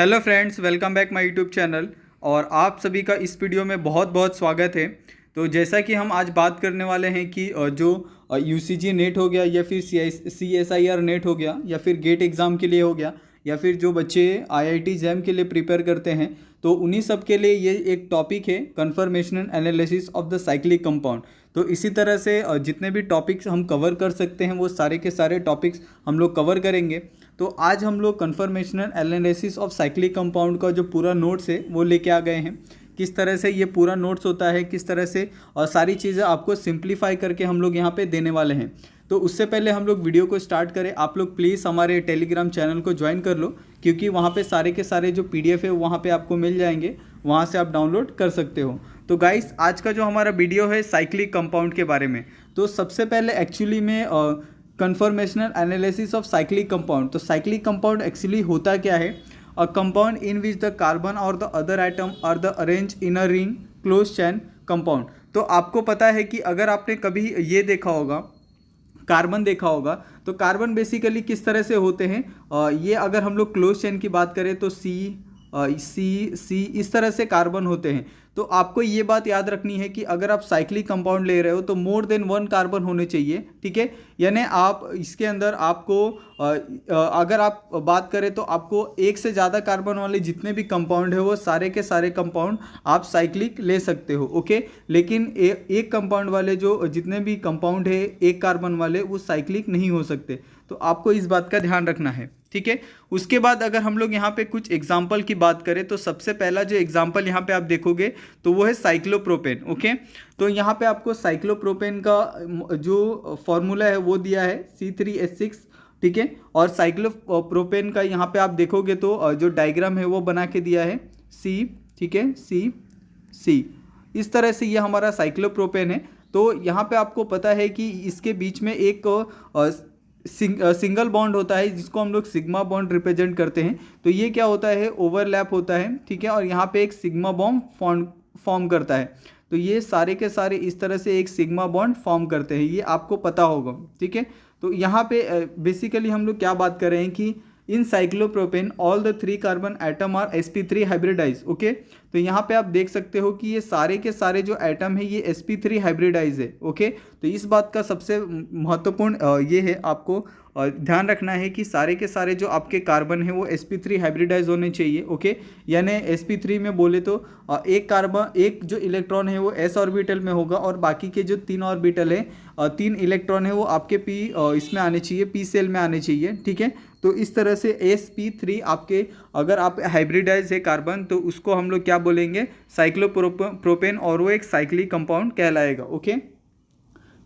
Hello friends, welcome back my YouTube channel. और आप सभी का इस वीडियो में बहुत बहुत स्वागत है। तो जैसा कि हम आज बात करने वाले हैं कि जो यूसीजी नेट हो गया या फिर सीएसआईआर नेट हो गया या फिर गेट एग्ज़ाम के लिए हो गया या फिर जो बच्चे आईआईटी जैम के लिए प्रिपेयर करते हैं, तो उन्हीं सब के लिए ये एक टॉपिक है, conformational analysis of the cyclic compound. तो इसी तरह से जितने भी टॉपिक्स हम कवर कर सकते हैं वो सारे के सारे टॉपिक्स हम लोग कवर करेंगे। तो आज हम लोग conformational analysis of cyclic compound का जो पूरा नोट्स है वो लेके आ गए हैं। किस तरह से ये पूरा नोट्स होता है, किस तरह से और सारी चीज़ें आपको सिंप्लीफाई करके हम लोग यहाँ पे देने वाले हैं। तो उससे पहले हम लोग वीडियो को स्टार्ट करें, आप लोग प्लीज़ हमारे टेलीग्राम चैनल को ज्वाइन कर लो, क्योंकि वहाँ पे सारे के सारे जो PDF है वहाँ पे आपको मिल जाएंगे, वहाँ से आप डाउनलोड कर सकते हो। तो गाइस, आज का जो हमारा वीडियो है साइक्लिक कंपाउंड के बारे में। तो सबसे पहले एक्चुअली में conformational analysis of cyclic compound. तो साइक्लिक कंपाउंड एक्चुअली होता क्या है? A compound in which the carbon और the other atom are the arrange in a ring close chain compound. तो आपको पता है कि अगर आपने कभी ये देखा होगा, कार्बन देखा होगा, तो कार्बन बेसिकली किस तरह से होते हैं, ये अगर हम लोग क्लोज चेन की बात करें तो सी इस तरह से कार्बन होते हैं। तो आपको ये बात याद रखनी है कि अगर आप साइक्लिक कंपाउंड ले रहे हो तो मोर देन वन कार्बन होने चाहिए, ठीक है। यानी आप इसके अंदर आपको अगर आप बात करें तो आपको एक से ज़्यादा कार्बन वाले जितने भी कंपाउंड है वो सारे के सारे कंपाउंड आप साइक्लिक ले सकते हो, ओके। लेकिन एक कंपाउंड वाले जो जितने भी कंपाउंड है एक कार्बन वाले, वो साइक्लिक नहीं हो सकते। तो आपको इस बात का ध्यान रखना है, ठीक है। उसके बाद अगर हम लोग यहाँ पे कुछ एग्जाम्पल की बात करें तो सबसे पहला जो एग्जाम्पल यहाँ पे आप देखोगे तो वो है साइक्लोप्रोपेन, ओके। तो यहाँ पे आपको साइक्लोप्रोपेन का जो फॉर्मूला है वो दिया है C3H6, ठीक है। और साइक्लोप्रोपेन का यहाँ पे आप देखोगे तो जो डायग्राम है वो बना के दिया है C, ठीक है, C। इस तरह से ये हमारा साइक्लोप्रोपेन है। तो यहाँ पे आपको पता है कि इसके बीच में एक सिंगल बॉन्ड होता है जिसको हम लोग सिग्मा बॉन्ड रिप्रेजेंट करते हैं। तो ये क्या होता है, ओवरलैप होता है, ठीक है। और यहाँ पे एक सिग्मा बॉन्ड फॉर्म करता है। तो ये सारे के सारे इस तरह से एक सिग्मा बॉन्ड फॉर्म करते हैं, ये आपको पता होगा, ठीक है। तो यहाँ पे बेसिकली हम लोग क्या बात कर रहे हैं कि in cyclopropane all the 3 carbon atom are sp3 hybridize, okay. तो यहाँ पे आप देख सकते हो कि ये सारे के सारे जो एटम है ये sp3 हाइब्रिडाइज है, ओके। तो इस बात का सबसे महत्वपूर्ण ये है, आपको ध्यान रखना है कि सारे के सारे जो आपके कार्बन है वो sp3 हाइब्रिडाइज होने चाहिए, ओके। यानी sp3 में बोले तो एक कार्बन, एक जो इलेक्ट्रॉन है वो s ऑर्बिटल में होगा और बाकी के जो 3 ऑर्बिटल है, 3 इलेक्ट्रॉन है वो आपके इसमें आने चाहिए, p सेल में आने चाहिए, ठीक है। तो इस तरह से sp3 आपके, अगर आप हाइब्रिडाइज है कार्बन तो उसको हम लोग क्या बोलेंगे, साइक्लोप्रोपेन, और वो एक साइक्लिक कंपाउंड कहलाएगा, okay.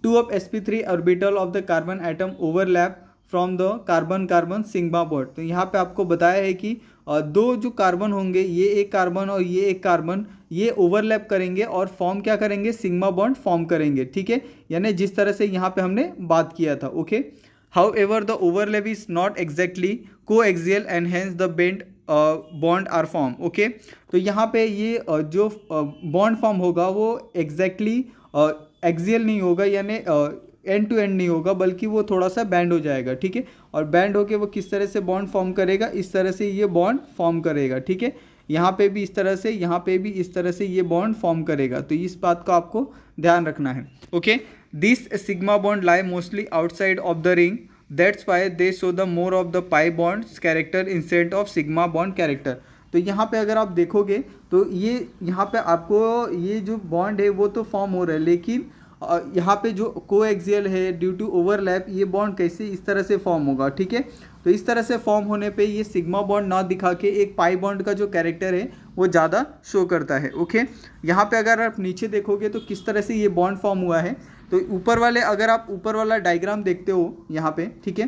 2 of sp3 orbital of the carbon atom overlap from the carbon carbon sigma bond. तो यहाँ पे आपको बताया है कि दो जो कार्बन होंगे, ये एक कार्बन और ये एक कार्बन, ये ओवरलैप करेंगे और फॉर्म क्या करेंगे, सिग्मा बॉन्ड फॉर्म करेंगे, ठीक है। यानी जिस तरह से यहाँ पे हमने बात किया था, okay. However, the overlap is not exactly coaxial and hence the bent bond are formed, okay। तो यहाँ पे ये जो बॉन्ड फॉर्म होगा वो एग्जैक्टली एक्सियल नहीं होगा, यानी एंड टू एंड नहीं होगा, बल्कि वो थोड़ा सा बैंड हो जाएगा, ठीक है। और बैंड होके वो किस तरह से बॉन्ड फॉर्म करेगा, इस तरह से ये बॉन्ड फॉर्म करेगा, ठीक है। यहाँ पे भी इस तरह से, यहाँ पे भी इस तरह से ये बॉन्ड फॉर्म करेगा। तो इस बात का आपको ध्यान रखना है, okay. This sigma bond lie mostly outside of the ring, that's why they show the more of the pi bonds character instead of sigma bond character. तो यहाँ पे अगर आप देखोगे तो ये यहाँ पे आपको ये जो बॉन्ड है वो तो फॉर्म हो रहा है, लेकिन यहाँ पे जो कोएक्सियल है ड्यू टू ओवरलैप, ये बॉन्ड कैसे इस तरह से फॉर्म होगा, ठीक है। तो इस तरह से फॉर्म होने पे ये सिग्मा बॉन्ड ना दिखा के एक पाई बॉन्ड का जो कैरेक्टर है वो ज़्यादा शो करता है, ओके। यहाँ पे अगर आप नीचे देखोगे तो किस तरह से ये बॉन्ड फॉर्म हुआ है। तो ऊपर वाले, अगर आप ऊपर वाला डायग्राम देखते हो यहाँ पे, ठीक है,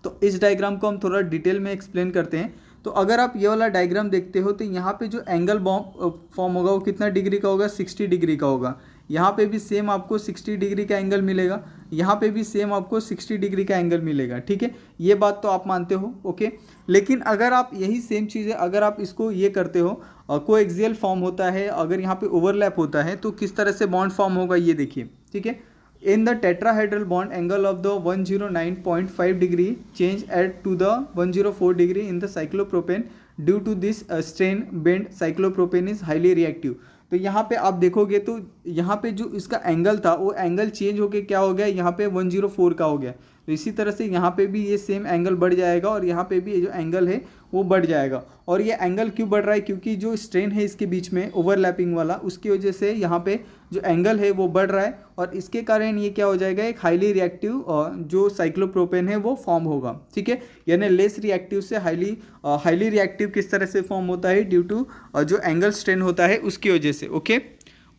तो इस डायग्राम को हम थोड़ा डिटेल में एक्सप्लेन करते हैं। तो अगर आप ये वाला डायग्राम देखते हो तो यहाँ पे जो एंगल फॉर्म होगा वो कितना डिग्री का होगा, 60 डिग्री का होगा। यहाँ पे भी सेम आपको 60 डिग्री का एंगल मिलेगा, यहाँ पे भी सेम आपको 60 डिग्री का एंगल मिलेगा, ठीक है। ये बात तो आप मानते हो, ओके। लेकिन अगर आप यही सेम चीज़ें अगर आप इसको ये करते हो, कोएक्सियल फॉर्म होता है, अगर यहाँ पे ओवरलैप होता है तो किस तरह से बॉन्ड फॉर्म होगा ये देखिए, ठीक है। in the tetrahedral bond angle of the 109.5 degree change at to the 104 degree in the cyclopropane due to this strain bend cyclopropane is highly reactive। तो यहाँ पे आप देखोगे तो यहाँ पे जो इसका एंगल था वो एंगल चेंज होके क्या हो गया, यहाँ पे 104 का हो गया। तो इसी तरह से यहाँ पे भी ये सेम एंगल बढ़ जाएगा और यहाँ पे भी ये जो एंगल है वो बढ़ जाएगा। और ये एंगल क्यों बढ़ रहा है, क्योंकि जो स्ट्रेन है इसके बीच में ओवरलैपिंग वाला, उसकी वजह से यहाँ पे जो एंगल है वो बढ़ रहा है और इसके कारण ये क्या हो जाएगा, एक हाईली रिएक्टिव जो साइक्लोप्रोपेन है वो फॉर्म होगा। ठीक है, यानी लेस रिएक्टिव से हाईली रिएक्टिव किस तरह से फॉर्म होता है, ड्यू टू जो एंगल स्ट्रेन होता है उसकी वजह से। ओके,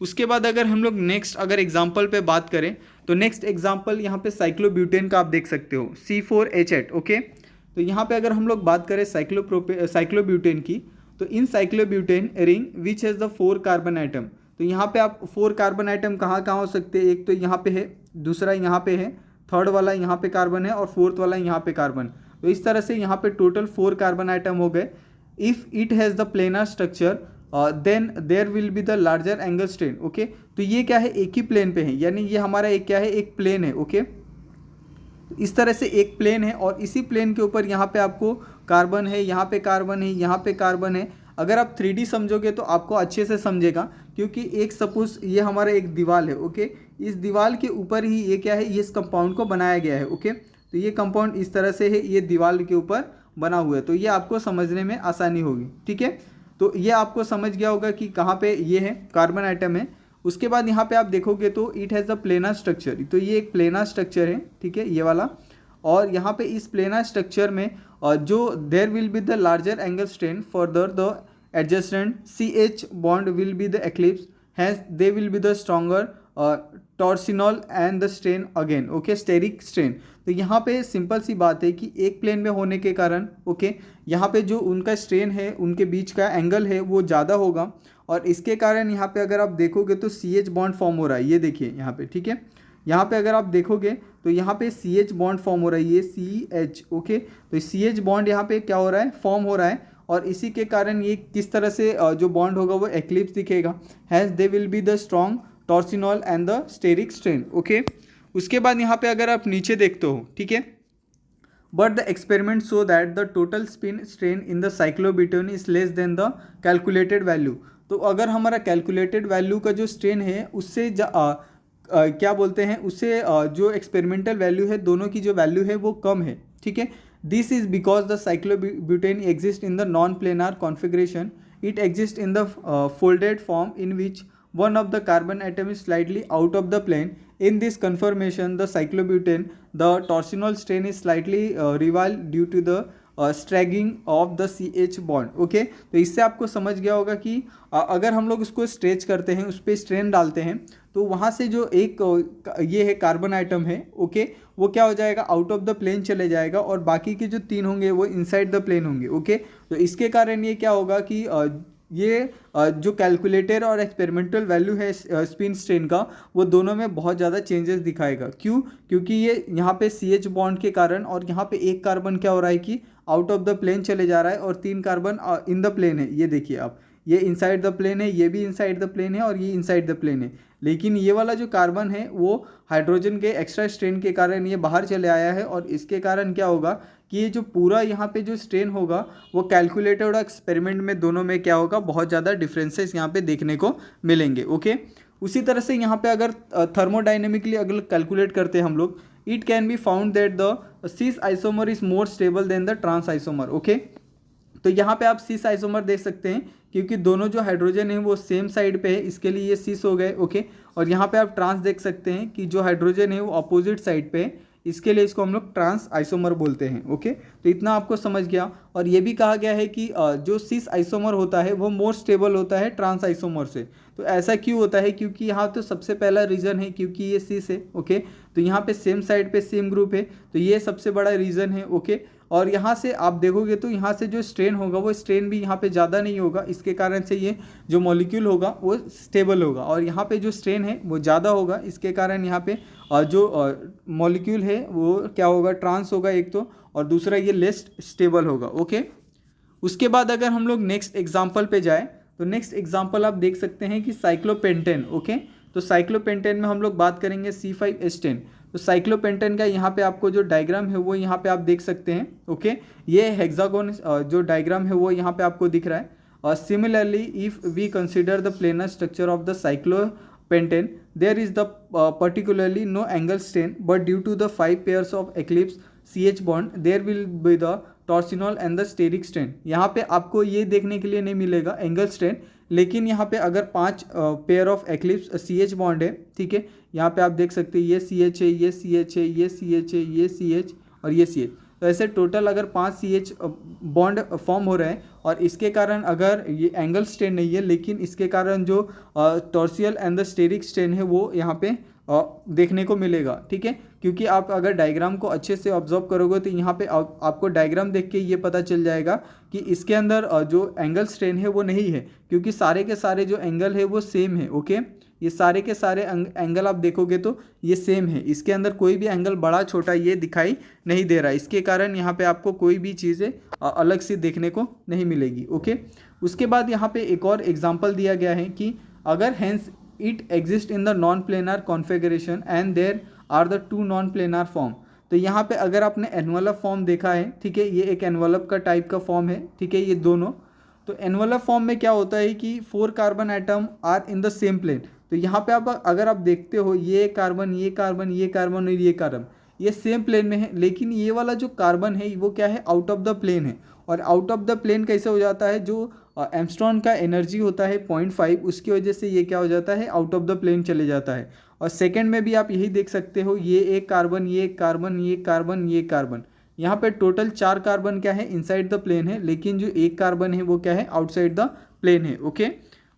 उसके बाद अगर हम लोग नेक्स्ट अगर एग्जाम्पल पे बात करें तो नेक्स्ट एग्जाम्पल यहाँ पे साइक्लोब्यूटेन का आप देख सकते हो C4H8। ओके, तो यहाँ पे अगर हम लोग बात करें साइक्लोब्यूटेन की, तो in cyclobutane ring which has the 4 carbon atom. तो यहाँ पे आप 4 कार्बन आइटम कहाँ कहाँ हो सकते हैं, एक तो यहाँ पे है, दूसरा यहाँ पे है, थर्ड वाला यहाँ पे कार्बन है और फोर्थ वाला यहाँ पे कार्बन। तो इस तरह से यहाँ पे टोटल 4 कार्बन आइटम हो गए। If it has the planar structure then there will be the larger angle strain. Okay, तो ये क्या है, एक ही प्लेन पे है, यानी ये हमारा एक क्या है, एक प्लेन है। ओके, इस तरह से एक प्लेन है और इसी प्लेन के ऊपर यहाँ पे आपको कार्बन है, यहाँ पे कार्बन है, यहाँ पे कार्बन है। अगर आप 3D समझोगे तो आपको अच्छे से समझेगा, क्योंकि एक सपोज ये हमारा एक दीवार है। ओके, इस दीवार के ऊपर ही ये क्या है, ये इस कंपाउंड को बनाया गया है। ओके, तो ये कंपाउंड इस तरह से है, ये दीवार के ऊपर बना हुआ है, तो ये आपको समझने में आसानी होगी। ठीक है, तो ये आपको समझ गया होगा कि कहाँ पे ये है, कार्बन आइटम है। उसके बाद यहाँ पे आप देखोगे तो it has the planar structure, तो ये एक प्लेनर स्ट्रक्चर है। ठीक है, ये वाला, और यहाँ पे इस प्लेनर स्ट्रक्चर में जो there will be the larger angle strain further the adjacent CH bond will be the eclipse, hence they will be the stronger torsional and the strain again. Okay, steric strain. तो यहाँ पे simple सी बात है कि एक plane में होने के कारण ओके, यहाँ पे जो उनका स्ट्रेन है, उनके बीच का एंगल है वो ज़्यादा होगा और इसके कारण यहाँ पे अगर आप देखोगे तो CH बॉन्ड फॉर्म हो रहा है, ये देखिए यहाँ पे। ठीक है, यहाँ पे अगर आप देखोगे तो यहाँ पे CH बॉन्ड फॉर्म हो रहा है, ये CH। ओके, तो CH बॉन्ड यहाँ पे क्या हो रहा है, फॉर्म हो रहा है और इसी के कारण ये किस तरह से जो बॉन्ड होगा वो एक्लिप्स दिखेगा, hence they will be the strong torsional and the steric strain. Okay, उसके बाद यहाँ पे अगर आप नीचे देखते हो, ठीक है, but the experiment show that the total spin strain in the cyclobutane is less than the calculated value. तो अगर हमारा कैलकुलेटेड वैल्यू का जो स्ट्रेन है उससे क्या बोलते हैं, उससे जो एक्सपेरिमेंटल वैल्यू है, दोनों की जो वैल्यू है वो कम है। ठीक है, this is because the cyclobutane exist in the non planar configuration, it exist in the folded form in which one of the carbon atom is slightly out of the plane. In this conformation, the cyclobutane, the torsional strain is slightly revealed due to the staggering of the CH bond. Okay, तो इससे आपको समझ गया होगा कि अगर हम लोग उसको स्ट्रेच करते हैं, उस पर स्ट्रेन डालते हैं, तो वहाँ से जो एक ये है कार्बन आइटम है, ओके, वो क्या हो जाएगा, आउट ऑफ द प्लेन चले जाएगा और बाकी के जो 3 होंगे वो इनसाइड द प्लेन होंगे। ओके, तो इसके कारण ये क्या होगा कि ये जो कैलकुलेटर और एक्सपेरिमेंटल वैल्यू है स्पिन स्ट्रेन का, वो दोनों में बहुत ज़्यादा चेंजेस दिखाएगा। क्यों, क्योंकि ये यहाँ पे CH बॉन्ड के कारण और यहाँ पे एक कार्बन क्या हो रहा है कि आउट ऑफ द प्लेन चले जा रहा है और 3 कार्बन इन द प्लेन है। ये देखिए आप, ये इनसाइड द प्लेन है, ये भी इनसाइड द प्लेन है और ये इनसाइड द प्लेन है। लेकिन ये वाला जो कार्बन है वो हाइड्रोजन के एक्स्ट्रा स्ट्रेन के कारण ये बाहर चले आया है और इसके कारण क्या होगा कि ये जो पूरा यहाँ पे जो स्ट्रेन होगा वो कैलकुलेटेड और एक्सपेरिमेंट में दोनों में क्या होगा, बहुत ज़्यादा डिफरेंसेस यहाँ पे देखने को मिलेंगे। ओके, उसी तरह से यहाँ पे अगर थर्मोडाइनमिकली अगर कैलकुलेट करते हैं हम लोग, it can be found that the cis isomer is more stable than the trans isomer. Okay, तो यहाँ पे आप सिस आइसोमर देख सकते हैं क्योंकि दोनों जो हाइड्रोजन है वो सेम साइड पे है, इसके लिए ये सिस हो गए। ओके, और यहाँ पे आप ट्रांस देख सकते हैं कि जो हाइड्रोजन है वो अपोजिट साइड पे है, इसके लिए इसको हम लोग ट्रांस आइसोमर बोलते हैं। ओके, तो इतना आपको समझ गया। और ये भी कहा गया है कि जो सिस आइसोमर होता है वो मोर स्टेबल होता है ट्रांस आइसोमर से। तो ऐसा क्यों होता है, क्योंकि यहाँ तो सबसे पहला रीज़न है क्योंकि ये सिस है। ओके, तो यहाँ पे सेम साइड पे सेम ग्रुप है, तो ये सबसे बड़ा रीज़न है। ओके, और यहाँ से आप देखोगे तो यहाँ से जो स्ट्रेन होगा वो स्ट्रेन भी यहाँ पे ज़्यादा नहीं होगा, इसके कारण से ये जो मॉलिक्यूल होगा वो स्टेबल होगा। और यहाँ पे जो स्ट्रेन है वो ज़्यादा होगा, इसके कारण यहाँ पे जो मॉलिक्यूल है वो क्या होगा, ट्रांस होगा एक तो, और दूसरा ये लेस स्टेबल होगा। ओके, उसके बाद अगर हम लोग नेक्स्ट एग्जाम्पल पे जाए तो नेक्स्ट एग्जाम्पल आप देख सकते हैं कि साइक्लोपेंटेन। ओके, तो साइक्लोपेंटेन में हम लोग बात करेंगे C5H10। तो साइक्लोपेंटेन का यहाँ पे आपको जो डायग्राम है वो यहाँ पे आप देख सकते हैं। ओके, ये हेक्सागोन जो डायग्राम है वो यहाँ पे आपको दिख रहा है। Similarly, if we consider the planar structure of the cyclopentane, there is the particularly no angle strain, but due to the 5 pairs of eclipse CH bond, there will be the torsional and the steric strain। यहाँ पे आपको ये देखने के लिए नहीं मिलेगा angle strain, लेकिन यहाँ पे अगर 5 pair of eclipse CH bond है, ठीक है, यहाँ पे आप देख सकते हैं ये CH है, ये CH है, ये CH है, ये CH और ये CH। तो ऐसे टोटल अगर 5 CH बॉन्ड फॉर्म हो रहे हैं और इसके कारण अगर ये एंगल स्ट्रेन नहीं है, लेकिन इसके कारण जो टॉर्सियल एंड द स्टेरिक स्ट्रेन है वो यहाँ पे देखने को मिलेगा। ठीक है, क्योंकि आप अगर डायग्राम को अच्छे से ऑब्जर्व करोगे तो यहाँ पे आपको डायग्राम देख के ये पता चल जाएगा कि इसके अंदर जो एंगल स्ट्रेन है वो नहीं है, क्योंकि सारे के सारे जो एंगल है वो सेम है। ओके, ये सारे के सारे एंगल आप देखोगे तो ये सेम है, इसके अंदर कोई भी एंगल बड़ा छोटा ये दिखाई नहीं दे रहा है। इसके कारण यहाँ पे आपको कोई भी चीज़ें अलग से देखने को नहीं मिलेगी। ओके, उसके बाद यहाँ पे एक और एग्जांपल दिया गया है कि अगर hence it exist in the non planar configuration and there are the 2 non planar form. तो यहाँ पे अगर आपने एनवलप फॉर्म देखा है, ठीक है, ये एक एनवलप का टाइप का फॉर्म है, ठीक है, ये दोनों। तो एनवलप फॉर्म में क्या होता है कि 4 carbon atom are in the same plane. तो यहाँ पे आप अगर आप देखते हो ये कार्बन, ये कार्बन, ये कार्बन और ये कार्बन, ये सेम प्लेन में है, लेकिन ये वाला जो कार्बन है वो क्या है, आउट ऑफ द प्लेन है। और आउट ऑफ द प्लेन कैसे हो जाता है, जो एम्स्ट्रॉन का एनर्जी होता है 0.5, उसकी वजह से ये क्या हो जाता है, आउट ऑफ द प्लेन चले जाता है। और सेकंड में भी आप यही देख सकते हो, ये एक कार्बन, ये एक कार्बन, ये कार्बन, ये कार्बन, यहाँ पे टोटल 4 कार्बन क्या है, इनसाइड द प्लेन है, लेकिन जो एक कार्बन है वो क्या है, आउटसाइड द प्लेन है। ओके,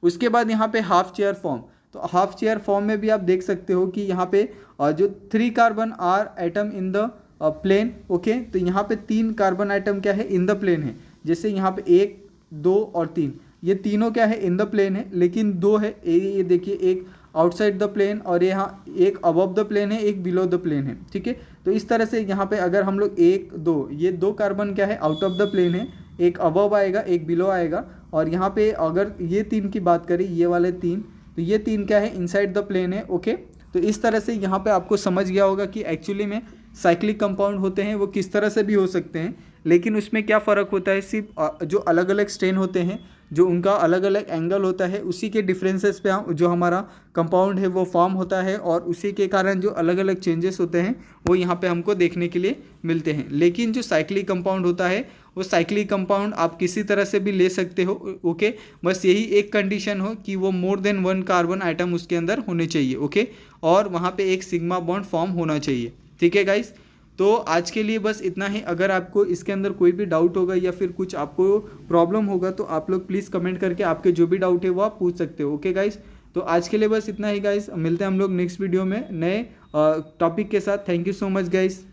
उसके बाद यहाँ पे हाफ चेयर फॉर्म। तो हाफ चेयर फॉर्म में भी आप देख सकते हो कि यहाँ पे जो 3 carbon are atom in the plane. Okay, तो यहाँ पे 3 कार्बन आइटम क्या है, इन द प्लेन है। जैसे यहाँ पे 1, 2 और 3, ये तीनों क्या है, इन द प्लेन है, लेकिन 2 है, ये देखिए, एक आउटसाइड द प्लेन और यहाँ एक अबव द प्लेन है, एक बिलो द प्लेन है। ठीक है, तो इस तरह से यहाँ पे अगर हम लोग 1, 2, ये 2 कार्बन क्या है, आउट ऑफ द प्लेन है, एक अबव आएगा, एक बिलो आएगा। और यहाँ पे अगर ये 3 की बात करें, ये वाले 3, तो ये 3 क्या है, इनसाइड द प्लेन है। ओके, तो इस तरह से यहाँ पे आपको समझ गया होगा कि एक्चुअली में साइक्लिक कंपाउंड होते हैं वो किस तरह से भी हो सकते हैं, लेकिन उसमें क्या फ़र्क होता है, सिर्फ जो अलग अलग स्ट्रेन होते हैं, जो उनका अलग अलग एंगल होता है, उसी के डिफरेंसेस पे जो हमारा कंपाउंड है वो फॉर्म होता है, और उसी के कारण जो अलग अलग चेंजेस होते हैं वो यहाँ पे हमको देखने के लिए मिलते हैं। लेकिन जो साइक्लिक कंपाउंड होता है वो साइक्लिक कंपाउंड आप किसी तरह से भी ले सकते हो। ओके, बस यही एक कंडीशन हो कि वो मोर देन 1 कार्बन आइटम उसके अंदर होने चाहिए। ओके, और वहाँ पे एक सिग्मा बॉन्ड फॉर्म होना चाहिए। ठीक है गाइस, तो आज के लिए बस इतना ही। अगर आपको इसके अंदर कोई भी डाउट होगा या फिर कुछ आपको प्रॉब्लम होगा तो आप लोग प्लीज़ कमेंट करके आपके जो भी डाउट है वो आप पूछ सकते हो। ओके गाइस, तो आज के लिए बस इतना ही गाइस, मिलते हैं हम लोग नेक्स्ट वीडियो में नए टॉपिक के साथ। Thank you so much guys.